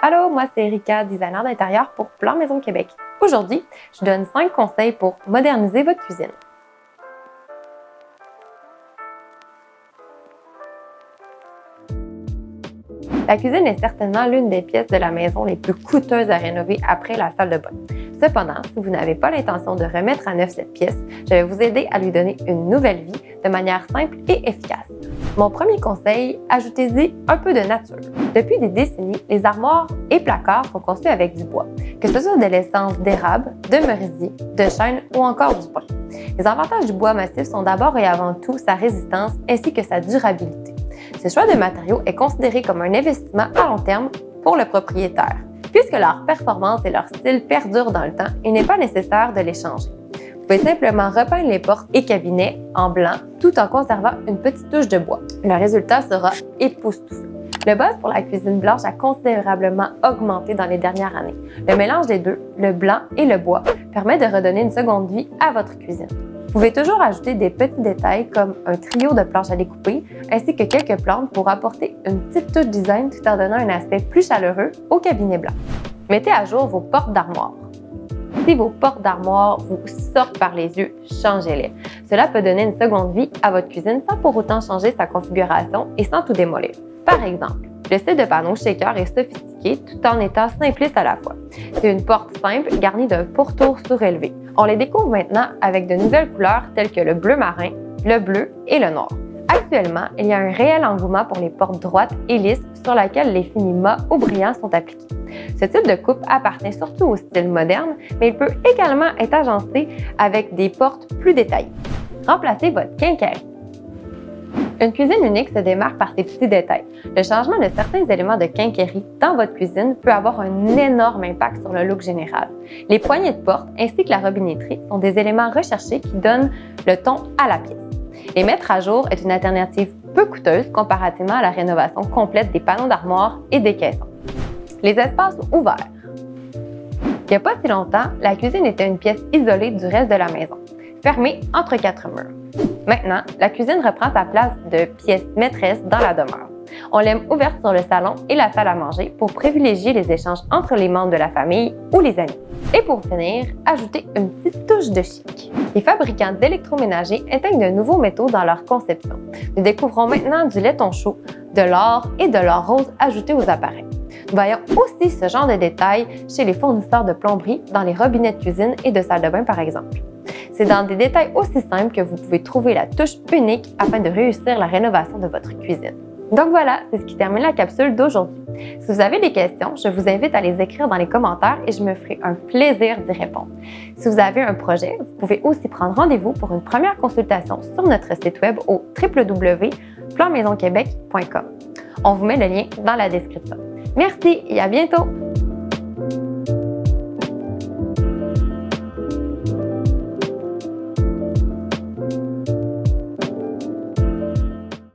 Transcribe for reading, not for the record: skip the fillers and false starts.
Allô, moi c'est Erika, designer d'intérieur pour Plan Maison Québec. Aujourd'hui, je donne 5 conseils pour moderniser votre cuisine. La cuisine est certainement l'une des pièces de la maison les plus coûteuses à rénover après la salle de bain. Cependant, si vous n'avez pas l'intention de remettre à neuf cette pièce, je vais vous aider à lui donner une nouvelle vie de manière simple et efficace. Mon premier conseil, ajoutez-y un peu de nature. Depuis des décennies, les armoires et placards sont conçus avec du bois, que ce soit de l'essence d'érable, de merisier, de chêne ou encore du pin. Les avantages du bois massif sont d'abord et avant tout sa résistance ainsi que sa durabilité. Ce choix de matériaux est considéré comme un investissement à long terme pour le propriétaire. Puisque leur performance et leur style perdurent dans le temps, il n'est pas nécessaire de les changer. Vous pouvez simplement repeindre les portes et cabinets en blanc tout en conservant une petite touche de bois. Le résultat sera époustouflant. Le buzz pour la cuisine blanche a considérablement augmenté dans les dernières années. Le mélange des deux, le blanc et le bois, permet de redonner une seconde vie à votre cuisine. Vous pouvez toujours ajouter des petits détails comme un trio de planches à découper ainsi que quelques plantes pour apporter une petite touche design tout en donnant un aspect plus chaleureux au cabinet blanc. Mettez à jour vos portes d'armoire. Si vos portes d'armoire vous sortent par les yeux, changez-les. Cela peut donner une seconde vie à votre cuisine sans pour autant changer sa configuration et sans tout démolir. Par exemple, le style de panneau shaker est sophistiqué tout en étant simpliste à la fois. C'est une porte simple garnie d'un pourtour surélevé. On les découvre maintenant avec de nouvelles couleurs telles que le bleu marin, le bleu et le noir. Actuellement, il y a un réel engouement pour les portes droites et lisses sur lesquelles les finis mat ou brillants sont appliqués. Ce type de coupe appartient surtout au style moderne, mais il peut également être agencé avec des portes plus détaillées. Remplacez votre quincaillerie. Une cuisine unique se démarque par ses petits détails. Le changement de certains éléments de quincaillerie dans votre cuisine peut avoir un énorme impact sur le look général. Les poignées de porte ainsi que la robinetterie sont des éléments recherchés qui donnent le ton à la pièce. Les mettre à jour est une alternative peu coûteuse comparativement à la rénovation complète des panneaux d'armoire et des caissons. Les espaces ouverts. Il n'y a pas si longtemps, la cuisine était une pièce isolée du reste de la maison, fermée entre 4 murs. Maintenant, la cuisine reprend sa place de pièce maîtresse dans la demeure. On l'aime ouverte sur le salon et la salle à manger pour privilégier les échanges entre les membres de la famille ou les amis. Et pour finir, ajoutez une petite touche de chic. Les fabricants d'électroménagers intègrent de nouveaux métaux dans leur conception. Nous découvrons maintenant du laiton chaud, de l'or et de l'or rose ajoutés aux appareils. Nous voyons aussi ce genre de détails chez les fournisseurs de plomberie, dans les robinets de cuisine et de salle de bain par exemple. C'est dans des détails aussi simples que vous pouvez trouver la touche unique afin de réussir la rénovation de votre cuisine. Donc voilà, c'est ce qui termine la capsule d'aujourd'hui. Si vous avez des questions, je vous invite à les écrire dans les commentaires et je me ferai un plaisir d'y répondre. Si vous avez un projet, vous pouvez aussi prendre rendez-vous pour une première consultation sur notre site web au www.planmaisonquebec.com. On vous met le lien dans la description. Merci et à bientôt!